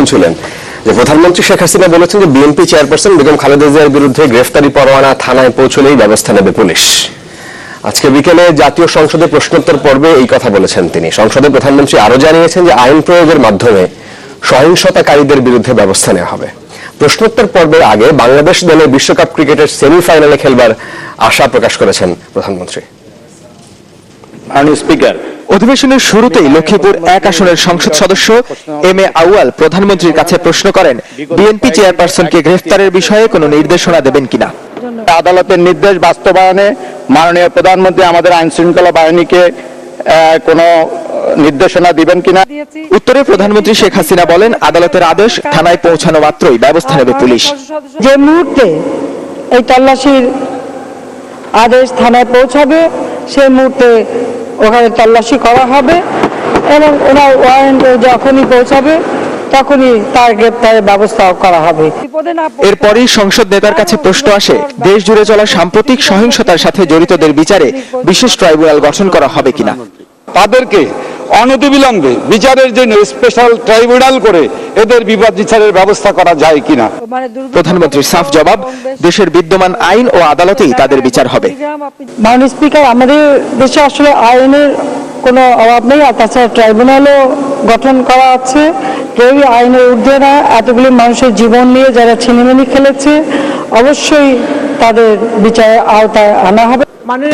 ছিলেন যে প্রধানমন্ত্রী শেখ হাসিনা বলেছেন যে বিএনপি চেয়ারপারসন বেগম খালেদা জিয়ার বিরুদ্ধে গ্রেফতারি পরোয়ানা থানায় পৌঁছলেই ব্যবস্থা নেবে পুলিশ। আজকে বিকেলে জাতীয় সংসদে প্রশ্নোত্তর পর্বে এই কথা বলেছেন তিনি। সংসদে প্রধানমন্ত্রী আরো জানিয়েছেন যে আইন প্রয়োগের মাধ্যমে সহিংসতাকারীদের বিরুদ্ধে ব্যবস্থা নেওয়া হবে। প্রশ্নোত্তর পর্বের আগে বাংলাদেশ দলের বিশ্বকাপ ক্রিকেটের সেমিফাইনালে খেলবার আশা প্রকাশ করেছেন প্রধানমন্ত্রী। স্পিকার, অধিবেশনের শুরুতেই লক্ষ্মীপুর 1 আসনের সংসদ সদস্য এম এ আউয়াল প্রধানমন্ত্রীর কাছে প্রশ্ন করেন, বিএনপি চেয়ারপারসনকে গ্রেফতারের বিষয়ে কোনো নির্দেশনা দেবেন কিনা। আদালতের নির্দেশ বাস্তবায়নে মাননীয় প্রধানমন্ত্রী আমাদের আইন শৃঙ্খলা বাহিনীকে কোনো নির্দেশনা দিবেন কিনা। উত্তরে প্রধানমন্ত্রী শেখ হাসিনা বলেন, আদালতের আদেশ থানায় পৌঁছানো মাত্রই ব্যবস্থা নেবে পুলিশ। যে মুহূর্তে এই তল্লাশির আদেশ থানায় পৌঁছাবে সেই মুহূর্তে ওখানে তল্লাশি করা হবে এবং ওনার ওয়ারেন্ট যখনই পৌঁছাবে তখনই তার গ্রেপ্তারের ব্যবস্থা করা হবে। এরপরই সংসদ নেতার কাছে প্রশ্ন আসে, দেশ জুড়ে চলা সাম্প্রতিক সহিংসতার সাথে জড়িতদের বিচারে বিশেষ ট্রাইব্যুনাল গঠন করা হবে কিনা। তাদেরকে অনতিবিলম্বে বিচারের জন্য স্পেশাল ট্রাইব্যুনাল করে এদের বিবাদ বিচারের ব্যবস্থা করা যায় কিনা। প্রধানমন্ত্রীর সাফ জবাব, দেশের বিদ্যমান আইন ও আদালতেই তাদের বিচার হবে। মাননীয় স্পিকার, আমাদের দেশে আসলে আইনের কোনো অভাব নেই, আর তাছাড়া ট্রাইব্যুনালও গঠন করা আছে। কেউই আইনের ঊর্ধ্বে না। এতগুলি মানুষের জীবন নিয়ে যারা ছিনিমিনি খেলেছে অবশ্যই তাদের বিচারের আওতায় আনা হবে।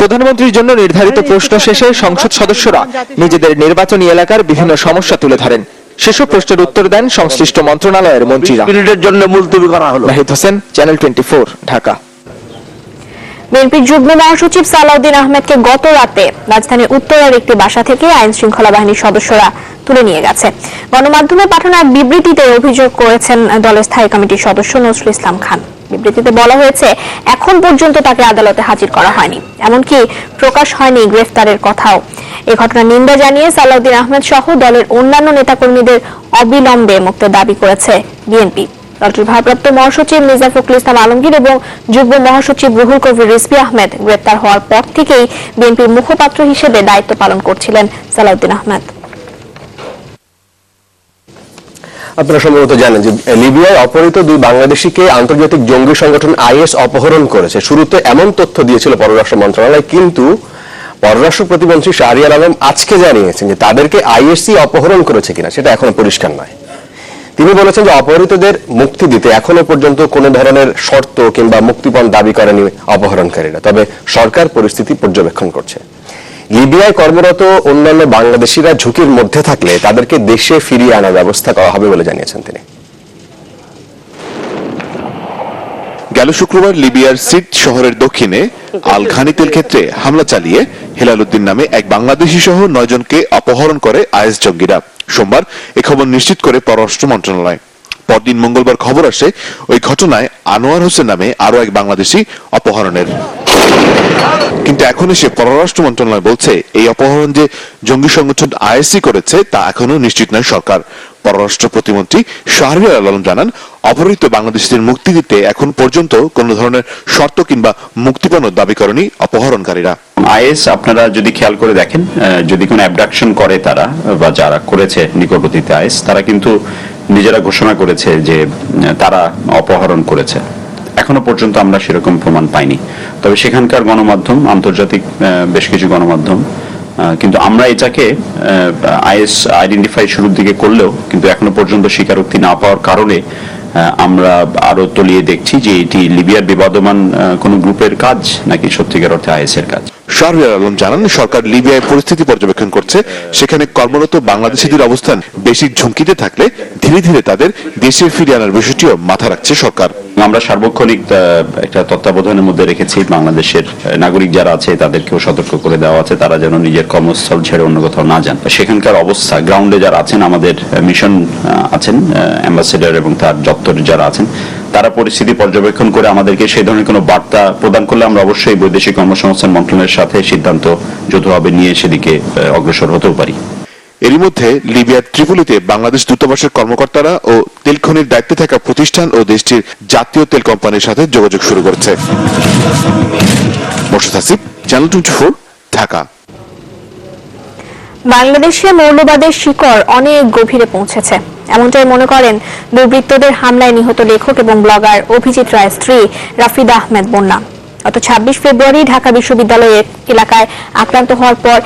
প্রধানমন্ত্রীর জন্য নির্ধারিত প্রশ্ন শেষে সংসদ সদস্যরা নিজেদের নির্বাচনী এলাকার বিভিন্ন সমস্যা তুলে ধরেন। সেসব প্রশ্নের উত্তর দেন সংশ্লিষ্ট মন্ত্রণালয়ের মন্ত্রীরা। জন্য মুলতবি করা হলো। নাহিদ হোসেন, চ্যানেল 24, ঢাকা। বিএনপির যুগ্ম মহাসচিব সালাউদ্দিন আহমেদকে গত রাতে রাজধানীর উত্তরার একটি বাসা থেকে আইন শৃঙ্খলা বাহিনীর সদস্যরা তুলে নিয়ে গেছে। গণমাধ্যমে পাঠানো এক বিবৃতিতে অভিযোগ করেছেন দলের স্থায়ী কমিটির সদস্য নজরুল ইসলাম খান। বিবৃতিতে বলা হয়েছে, এখন পর্যন্ত তাকে আদালতে হাজির করা হয়নি, এমনকি প্রকাশ হয়নি গ্রেফতারের কথাও। এই ঘটনার নিন্দা জানিয়ে সালাউদ্দিন আহমেদ সহ দলের অন্যান্য নেতাকর্মীদের অবিলম্বে মুক্তির দাবি করেছে বিএনপি। দলটির ভারপ্রাপ্ত মহাসচিব মির্জা ফখরুল ইসলাম আলমগীর এবং যুগ্ম মহাসচিব রুহুল কবির রিজভী আহমেদ গ্রেপ্তার হওয়ার পর থেকেই বিএনপির মুখপাত্র হিসেবে দায়িত্ব পালন করছিলেন সালাউদ্দিন আহমেদ। আপনারা সম্ভবত জানেন যে লিবিয়ায় অপহৃত 2 বাংলাদেশিকে আন্তর্জাতিক জঙ্গি সংগঠন আইএস অপহরণ করেছে। শুরুতে এমন তথ্য দিয়েছিল পররাষ্ট্র মন্ত্রণালয়, কিন্তু পররাষ্ট্র প্রতিমন্ত্রী শাহরিয়ার আলম আজকে জানিয়েছেন যে তাদেরকে আইএসই অপহরণ করেছে কিনা সেটা এখনো পরিষ্কার নয়। তিনি বলেছেন যে অপহৃতদের মুক্তি দিতে এখনো পর্যন্ত কোনো ধরনের শর্ত কিংবা মুক্তিপণ দাবি করেনি অপহরণকারীরা, তবে সরকার পরিস্থিতি পর্যবেক্ষণ করছে। লিবিয়ায় কর্মরত অন্যান্য বাংলাদেশিরা ঝুঁকির মধ্যে থাকলে তাদেরকে দেশে ফিরিয়ে আনার ব্যবস্থা করা হবে বলে জানিয়েছেন তিনি। গেল শুক্রবার লিবিয়ার সিট শহরের দক্ষিণে আল ঘানিতেল ক্ষেত্রে হামলা চালিয়ে হেলাল উদ্দিন নামে এক বাংলাদেশি সহ 9 জনকে অপহরণ করে আইএস জঙ্গিরা। সোমবার এ খবর নিশ্চিত করে পররাষ্ট্র মন্ত্রণালয়। পরদিন মঙ্গলবার খবর আসে ওই ঘটনায় আনোয়ার হোসেন নামে আরো এক বাংলাদেশি অপহরণের। কিন্তু এখন এসে পররাষ্ট্র মন্ত্রণালয় বলছে এই অপহরণ যে জঙ্গি সংগঠন আইএসই করেছে তা এখনো নিশ্চিত নয় সরকার। পররাষ্ট্র প্রতিমন্ত্রী শাহরিয়ার আলম জানান, অপহৃত বাংলাদেশিদের মুক্তি দিতে এখন পর্যন্ত কোন ধরনের শর্ত কিংবা মুক্তিপণ দাবি করেনি অপহরণকারীরা। আইএস আপনারা যদি খেয়াল করে দেখেন, যদি কোনো অ্যাবডাকশন করে তারা বা যারা করেছে নিকটবর্তীতে আইএস, তারা কিন্তু নিজেরা ঘোষণা করেছে যে তারা অপহরণ করেছে। এখনো পর্যন্ত আমরা সেরকম প্রমাণ পাইনি, তবে সেখানকার গণমাধ্যম, আন্তর্জাতিক বেশ কিছু গণমাধ্যম, কিন্তু আমরা এটাকে আইএস আইডেন্টিফাই শুরুর দিকে করলেও কিন্তু এখনো পর্যন্ত স্বীকারোক্তি না পাওয়ার কারণে আমরা আরো তলিয়ে দেখছি যে এটি লিবিয়ার বিবাদমান কোন গ্রুপের কাজ নাকি সত্যিকার অর্থে আইএস এর কাজ। শাহরিয়ার আলম জানান, সরকার লিবিয়ায় পরিস্থিতি পর্যবেক্ষণ করছে। সেখানে কর্মরত বাংলাদেশিদের অবস্থান বেশি ঝুঁকিতে থাকলে ধীরে ধীরে তাদের দেশে ফিরিয়ে আনার বিষয়টিও মাথা রাখছে সরকার। আমরা সার্বক্ষণিক একটা তত্ত্বাবধানের মধ্যে রেখেছি। বাংলাদেশের নাগরিক যারা আছে তাদেরকেও সতর্ক করে দেওয়া আছে, তারা যেন নিজের কর্মস্থল ছেড়ে অন্য কোথাও না যান। সেখানকার অবস্থা গ্রাউন্ডে যারা আছেন, আমাদের মিশন আছেন, অ্যাম্বাসেডর এবং তার দপ্তরে যারা আছেন, তারা পরিস্থিতি পর্যবেক্ষণ করে আমাদেরকে সেই ধরনের কোনো বার্তা প্রদান করলে আমরা অবশ্যই বৈদেশিক কর্মসংস্থান মন্ত্রণালয়ের সাথে সিদ্ধান্ত যৌথভাবে নিয়ে সেদিকে অগ্রসর হতেও পারি। এরই মধ্যে লিবিয়ার ত্রিপোলিতে বাংলাদেশ দূতাবাসের কর্মকর্তারা ও তেল খনির দায়িত্বে থাকা প্রতিষ্ঠান ও দেশটির জাতীয় তেল কোম্পানির সাথে যোগাযোগ শুরু করেছে। মোর্শেদ হাসিব, চ্যানেল 24, ঢাকা। বাংলাদেশে মৌলবাদের শিকড় অনেক গভীরে পৌঁছেছে। এমনটাই মনে করেন দুর্বৃত্তদের হামলায় নিহত লেখক এবং ব্লগার অভিজিৎ রায়ের স্ত্রী রাফিদা আহমেদ বন্যা। গত 26 ফেব্রুয়ারি ঢাকা বিশ্ববিদ্যালয়ের এলাকায় আক্রান্ত হওয়ার পর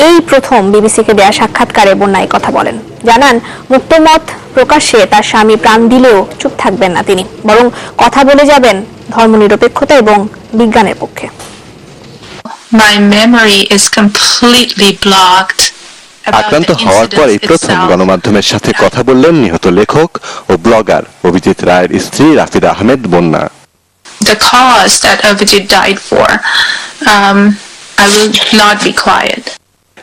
এই প্রথম বিবিসিকে দেয়া সাক্ষাৎকারে বন্যা এই কথা বলেন। জানান, মুক্তমত প্রকাশ্যে তার স্বামী প্রাণ দিলেও চুপ থাকবেন না তিনি, বরং কথা বলে যাবেন ধর্মনিরপেক্ষতা এবং বিজ্ঞানের পক্ষে। My memory is completely blocked. আক্রান্ত হওয়ার পরেই প্রথম গণমাধ্যমের সাথে কথা বললেন নিহত লেখক ও ব্লগার অভিজিৎ রায়ের স্ত্রী রাফিদা আহমেদ বন্যা। The cause that Avijit died for, I will not be quiet.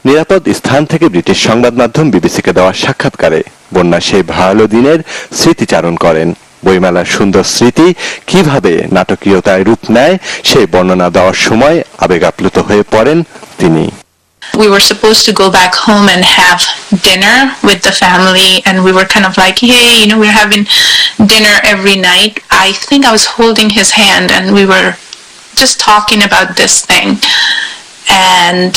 নিরাপদ স্থান থেকে ব্রিটিশ সংবাদ মাধ্যম বিবিসিকে দেওয়া সাক্ষাৎকারে বন্যা সেই ভয়ালো দিনের স্মৃতিচারণ করেন। বইমেলার সুন্দর স্মৃতি কিভাবে নাটকীয়তায় রূপ নেয় সেই বর্ণনা দেওয়ার সময় আবেগ আপ্লুত হয়ে পড়েন তিনি। We were supposed to go back home and have dinner with the family, and we were kind of like, hey, we're having dinner every night. I think I was holding his hand and we were just talking about this thing. And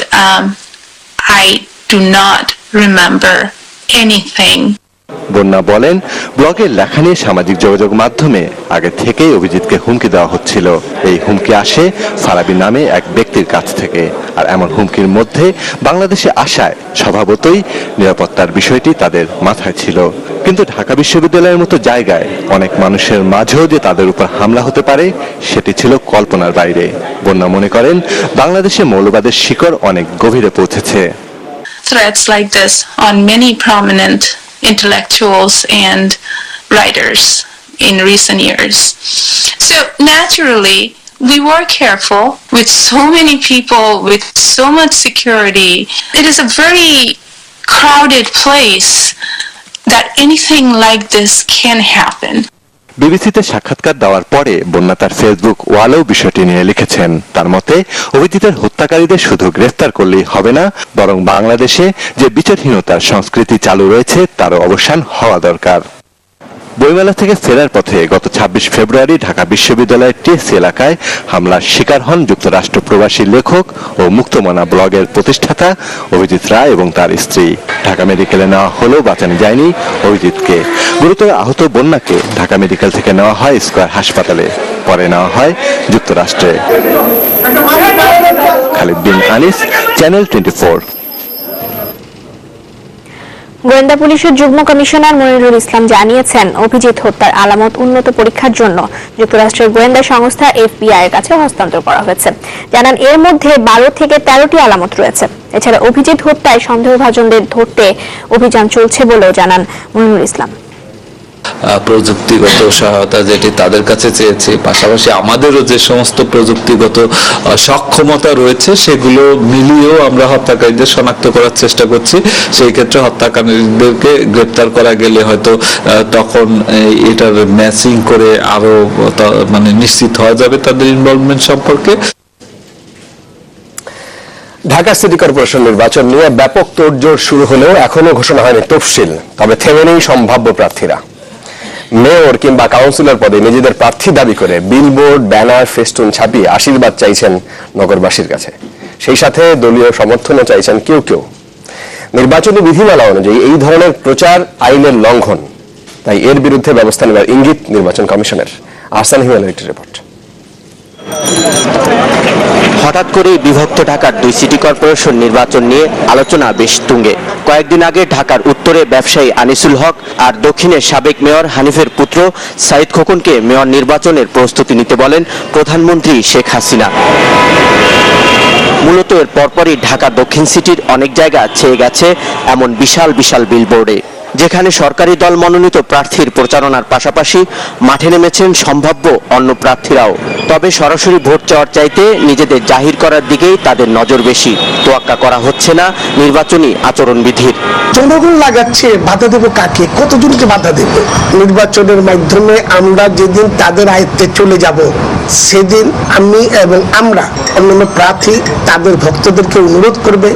I do not remember anything. বন্যা বলেন, ব্লগের লেখা নিয়ে সামাজিক যোগাযোগ মাধ্যমে আগে থেকেই অভিজিৎকে হুমকি দেওয়া হচ্ছিল। এই হুমকি আসে ফারাবি নামে এক ব্যক্তির কাছ থেকে। আর এমন হুমকির মধ্যে বাংলাদেশে আসায় স্বভাবতই নিরাপত্তার বিষয়টি তাদের মাথায় ছিল। কিন্তু ঢাকা বিশ্ববিদ্যালয়ের মতো জায়গায় অনেক মানুষের মাঝেও যে তাদের উপর হামলা হতে পারে সেটি ছিল কল্পনার বাইরে। বন্যা মনে করেন, বাংলাদেশে মৌলবাদের শিকড় অনেক গভীরে পৌঁছেছে। Threats like this on many prominent intellectuals and writers in recent years. So naturally, we were careful with so many people, with so much security. It is a very crowded place that anything like this can happen. বিবিসিতে সাক্ষাৎকার দেওয়ার পরে বন্যা তার Facebook ওয়ালেও বিষয়টি নিয়ে লিখেছেন। তার মতে, অভিজিতের হত্যাকারীদের শুধু গ্রেফতার করলেই হবে না, বরং বাংলাদেশে যে বিচারহীনতার সংস্কৃতি চালু রয়েছে তারও অবসান হওয়া দরকার। বইমেলা থেকে ফেরার পথে গত 26 ফেব্রুয়ারি ঢাকা বিশ্ববিদ্যালয়ের টিএসসি এলাকায় হামলার শিকার হন যুক্তরাষ্ট্র প্রবাসী লেখক ও মুক্তমনা ব্লগের প্রতিষ্ঠাতা অভিজিৎ রায় এবং তার স্ত্রী। ঢাকা মেডিকেলে নেওয়া হলেও বাঁচানো যায়নি অভিজিৎকে। গুরুতর আহত বন্যাকে ঢাকা মেডিকেল থেকে নেওয়া হয় স্কয়ার হাসপাতালে, পরে নেওয়া হয় যুক্তরাষ্ট্রে। খালিদ বিন আনিস, চ্যানেল 24। গোয়েন্দা পুলিশের যুগ্ম কমিশনার মনিরুল ইসলাম জানিয়েছেন, অভিজিৎ হত্যার আলামত উন্নত পরীক্ষার জন্য যুক্তরাষ্ট্রের গোয়েন্দা সংস্থা FBI এর কাছে হস্তান্তর করা হয়েছে। জানান, এর মধ্যে 12 থেকে 13টি আলামত রয়েছে। এছাড়া অভিজিৎ হত্যায় সন্দেহভাজনদের ধরতে অভিযান চলছে বলেও জানান মনিরুল ইসলাম। প্রযুক্তিগত সহায়তা যেটি তাদের কাছে চেয়েছে, পাশাপাশি আমাদেরও যে সমস্ত প্রযুক্তিগত সক্ষমতা রয়েছে সেগুলো মিলিয়েও আমরা হত্যাকারীদের শনাক্ত করার চেষ্টা করছি। সেই ক্ষেত্রে হত্যাকারীদেরকে গ্রেপ্তার করা গেলে হয়তো তখন এটার ম্যাচিং করে আরো নিশ্চিত হওয়া যাবে তাদের ইনভলভমেন্ট সম্পর্কে। ঢাকা সিটি কর্পোরেশন নির্বাচন নিয়ে ব্যাপক তোড়জোড় শুরু হলেও এখনো ঘোষণা হয়নি তফসিল। তবে থেমে নেই সম্ভাব্য প্রার্থীরা। মেয়র কিংবা কাউন্সিলর পদে নিজেদের প্রার্থী দাবি করে বিলবোর্ড, ব্যানার, ফেস্টুন ছাপিয়ে আশীর্বাদ চাইছেন নগরবাসীর কাছে। সেই সাথে দলীয় সমর্থনও চাইছেন কেউ কেউ। নির্বাচনী বিধিমালা অনুযায়ী এই ধরনের প্রচার আইনের লঙ্ঘন, তাই এর বিরুদ্ধে ব্যবস্থা নেওয়ার ইঙ্গিত নির্বাচন কমিশনের। আহসান হিমালয়ের রিপোর্ট। হঠাৎ করে বিভক্ত ঢাকার 2 সিটি কর্পোরেশন নির্বাচন নিয়ে আলোচনা বেশ তুঙ্গে। কয়েকদিন আগে ঢাকার উত্তরে ব্যবসায়ী আনিসুল হক আর দক্ষিণে সাবেক মেয়র হানিফের পুত্র সাইদ খোকনকে মেয়র নির্বাচনের প্রস্তুতি নিতে বলেন প্রধানমন্ত্রী শেখ হাসিনা। মূলত এর পরপরই ঢাকা দক্ষিণ সিটির অনেক জায়গা ছেয়ে গেছে এমন বিশাল বিশাল বিলবোর্ডে, যেখানে সরকারি দল মনোনীত প্রার্থীর প্রচারণার পাশাপাশি মাঠে নেমেছেন সম্ভাব্য অন্য প্রার্থীরাও। তবে সরাসরি ভোট চাওয়ার চাইতে নিজেদের জাহির করার দিকেই তাদের নজর বেশি। তোয়াক্কা করা হচ্ছে না নির্বাচনী আচরণবিধির। জনগণ লাগাচ্ছে, বাধা দেব কাকে, কতজনকে বাধা দেব? নির্বাচনের মাধ্যমে আমরা যেদিন তাদের আয়ত্তে চলে যাব, সেদিন আমি এবং আমরা অন্যান্য প্রার্থী তাদের ভক্তদেরকে অনুরোধ করবে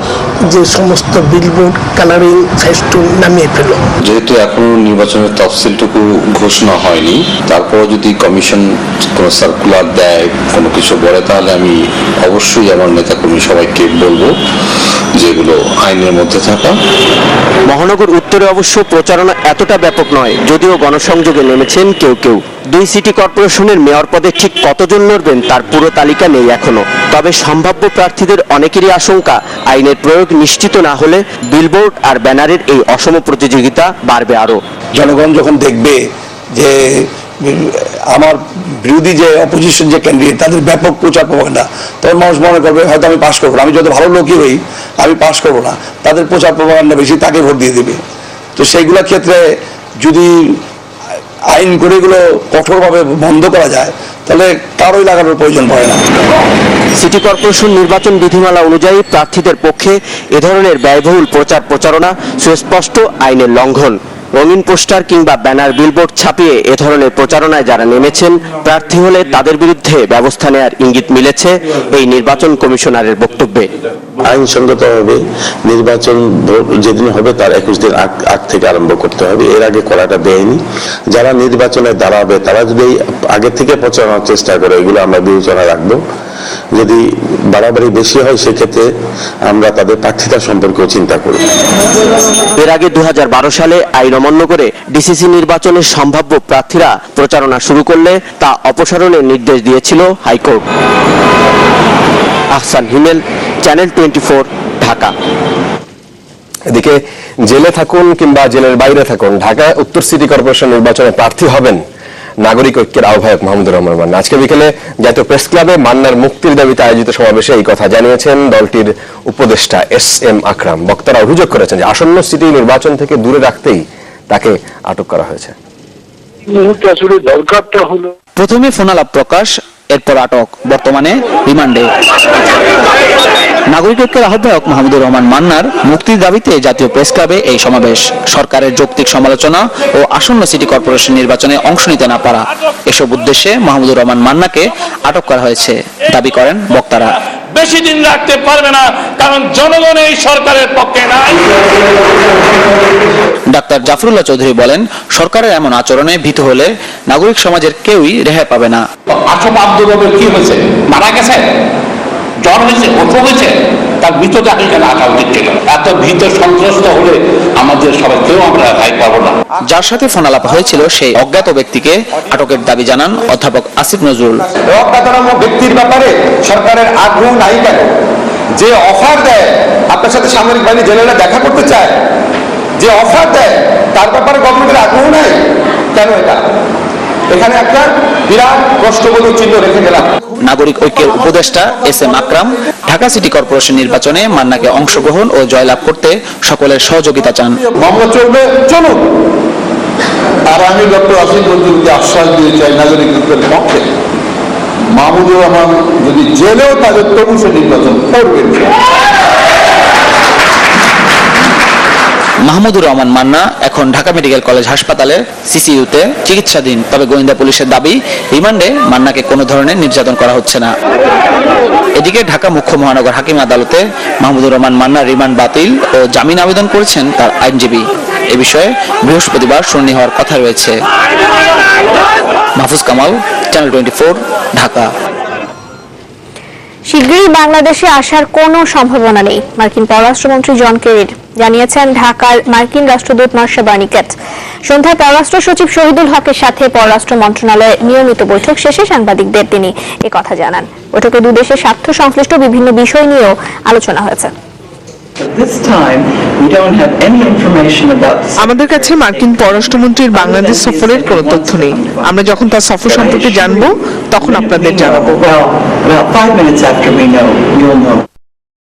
যে সমস্ত বিলবোর্ড, কালারিং, ফেস্টুন নামিয়ে ফেলো। যেহেতু এখনো নির্বাচনের তফসিলটুকু ঘোষণা হয়নি, তারপরও যদি কমিশন কোনো সার্কুলার দেয়, কোনো কিছু বলে, তাহলে আমি অবশ্যই আমার নেতাকর্মী সবাইকে বলবো যেগুলো আইনের মধ্যে থাকা। মহানগর উত্তরে অবশ্য প্রচারণা এতটা ব্যাপক নয়, যদিও গণসংযোগে নেমেছেন কেউ কেউ। 2 সিটি কর্পোরেশনের মেয়র পদে ঠিক কতজন লড়বেন তার পুরো তালিকা নেই এখনো। তবে সম্ভাব্য প্রার্থীদের অনেকেরই আশঙ্কা, আইনের প্রয়োগ নিশ্চিত না হলে বিলবোর্ড আর ব্যানারের এই অসম প্রতিযোগিতা বাড়বে আরো। জনগণ যখন দেখবে যে আমার বিরোধী যে অপোজিশন যে ক্যান্ডিডেট তাদের ব্যাপক প্রচার প্রপাগান্ডা, তখন মানুষ মনে করবে হয়তো আমি পাশ করবো না, আমি যত ভালো লোকই হই আমি পাশ করবো না, তাদের প্রচার প্রপাগান্ডা বেশি, তাকে ভোট দিয়ে দেবে। তো সেইগুলোর ক্ষেত্রে যদি আইন করে এগুলো কঠোরভাবে বন্ধ করা যায় তাহলে কারোই লাগানোর প্রয়োজন পড়ে না। সিটি কর্পোরেশন নির্বাচন বিধিমালা অনুযায়ী প্রার্থীদের পক্ষে এ ধরনের ব্যয়বহুল প্রচারণা সুস্পষ্ট আইনের লঙ্ঘন। রঙিন পোস্টার কিংবা ব্যানার, বিলবোর্ড ছাপিয়ে এ ধরনের প্রচারণায় যারা নেমেছেন, প্রার্থী হলে তাদের বিরুদ্ধে ব্যবস্থা নেওয়ার ইঙ্গিত মিলেছে এই নির্বাচন কমিশনারের বক্তব্যে। আইনসঙ্গতভাবে নির্বাচন যেদিন হবে তার 21 দিন আগ থেকে আরম্ভ করতে হবে। এর আগে করাটা দেয়নি। যারা নির্বাচনে দাঁড়াবে তারা যদি আগে থেকে প্রচারণার চেষ্টা করে, এগুলো আমরা বিবেচনা রাখবো। যদি বাড়াবাড়ি বেশি হয় সেক্ষেত্রে আমরা তাদের প্রার্থিতা সম্পর্কেও চিন্তা করব। এর আগে 2012 সালে আইন অমান্য করে ডিসিসি নির্বাচনের সম্ভাব্য প্রার্থীরা প্রচারণা শুরু করলে তা অপসারণের নির্দেশ দিয়েছিল হাইকোর্ট। আহসান হিমেল, চ্যানেল 24, ঢাকা। এদিকে জেলে থাকুন কিংবা জেলের বাইরে থাকুন, ঢাকা উত্তর সিটি কর্পোরেশন নির্বাচনে প্রার্থী হবেন নাগরিক ঐক্যের আহ্বায়ক মাহমুদুর রহমান মান্না। আজকে বিকেলে জাতীয় প্রেস ক্লাবে মান্নার মুক্তির দাবিতে আয়োজিত সমাবেশে এই কথা জানিয়েছেন দলটির উপদেষ্টা SM আকরাম। বক্তারা অভিযোগ করেছেন যে আসন্ন সিটি নির্বাচন থেকে দূরে রাখতেই তাকে আটক করা হয়েছে। প্রথমে ফোনালাপ প্রকাশ, এরপর আটক, বর্তমানে রিমান্ডে। নাগরিক ঐক্যের আহ্বায়ক মাহমুদুর রহমান মান্নার মুক্তির দাবিতে জাতীয় প্রেস ক্লাবে এই সমাবেশ। সরকারের যৌক্তিক সমালোচনা ও আসন্ন সিটি কর্পোরেশন নির্বাচনে অংশ নিতে না পারা, এসব উদ্দেশ্যে মাহমুদুর রহমান মান্নাকে আটক করা হয়েছে দাবি করেন বক্তারা। বেশি দিন রাখতে পারবে না, কারণ জনগণ এই সরকারের পক্ষে নাই। ডাক্তার জাফরুল্লাহ চৌধুরী বলেন, সরকারের এমন আচরণে ভীত হলে নাগরিক সমাজের কেউই রেহাই পাবে না। আসলে আব্দুল রবের কি হয়েছে? মারা গেছে, জ্বর হয়েছে, অসুখ হয়েছে, তার ভিতরে এখানে আসা উচিত ছিল। এত ভীত সন্ত্রস্ত হলে আমাদের সবাই কেউ আমরা রেহাই পাবো না। যার সাথে ফোনালাপ হয়েছিল সেই অজ্ঞাত ব্যক্তিকে আটকের দাবি জানান অধ্যাপক আসিফ নজরুল। অজ্ঞাতনামা ব্যক্তির ব্যাপারে সরকারের আগ্রহ নাই কেন? যে অফার দেয় আপনার সাথে সামরিক বাহিনী জেনারেলরা দেখা করতে চায়, যে অফার দেয় তার ব্যাপারে গভর্নমেন্টের আগ্রহ নাই কেন? এখানে একটা বিরাট প্রশ্নবোধক চিহ্ন রেখে গেলাম। নাগরিক ঐক্যের উপদেষ্টা SM আকরাম ঢাকা সিটি কর্পোরেশন নির্বাচনে মান্নাকে অংশগ্রহণ ও জয়লাভ করতে সকলের সহযোগিতা চান। মামলা চলবে, চলুন। আর আমি ডক্টর আসিফ নজরুলকে আশ্বাস দিয়ে চাই নাগরিক ঐক্যের পক্ষে, মাহমুদুর রহমান যদি জেলেও তাদের তবু সে নির্বাচন করবেন। মাহমুদুর রহমান মান্না এখন ঢাকা মেডিকেল কলেজ হাসপাতালে CCU-তে চিকিৎসাধীন। তবে গোয়েন্দা পুলিশের দাবি, রিমান্ডে মান্নাকে কোনো ধরনের নির্যাতন করা হচ্ছে না। এদিকে ঢাকা মুখ্য মহানগর হাকিম আদালতে মাহমুদুর রহমান মান্নার রিমান্ড বাতিল ও জামিন আবেদন করেছেন তার আইনজীবী। এ বিষয়ে বৃহস্পতিবার শুনানি হওয়ার কথা রয়েছে। মাহফুজ কামাল, চ্যানেল 24, ঢাকা। শীঘ্রই বাংলাদেশে আসার কোনো সম্ভাবনা নেই, মার্কিন পররাষ্ট্রমন্ত্রী জন কেরি জানিয়েছেন ঢাকার মার্কিন রাষ্ট্রদূত মার্শা বার্নিকেট। সন্ধ্যায় পররাষ্ট্র সচিব শহীদুল হকের সাথে পররাষ্ট্র মন্ত্রণালয়ের নিয়মিত বৈঠক শেষে সাংবাদিকদের তিনি একথা জানান। বৈঠকে দুই দেশের স্বার্থ সংশ্লিষ্ট বিভিন্ন বিষয় নিয়েও আলোচনা হয়েছে। আমাদের কাছে মার্কিন পররাষ্ট্রমন্ত্রীর বাংলাদেশ সফরের কোনো তথ্য নেই। আমরা যখন তার সফর সম্পর্কে জানবো তখন আপনাদের জানাবো।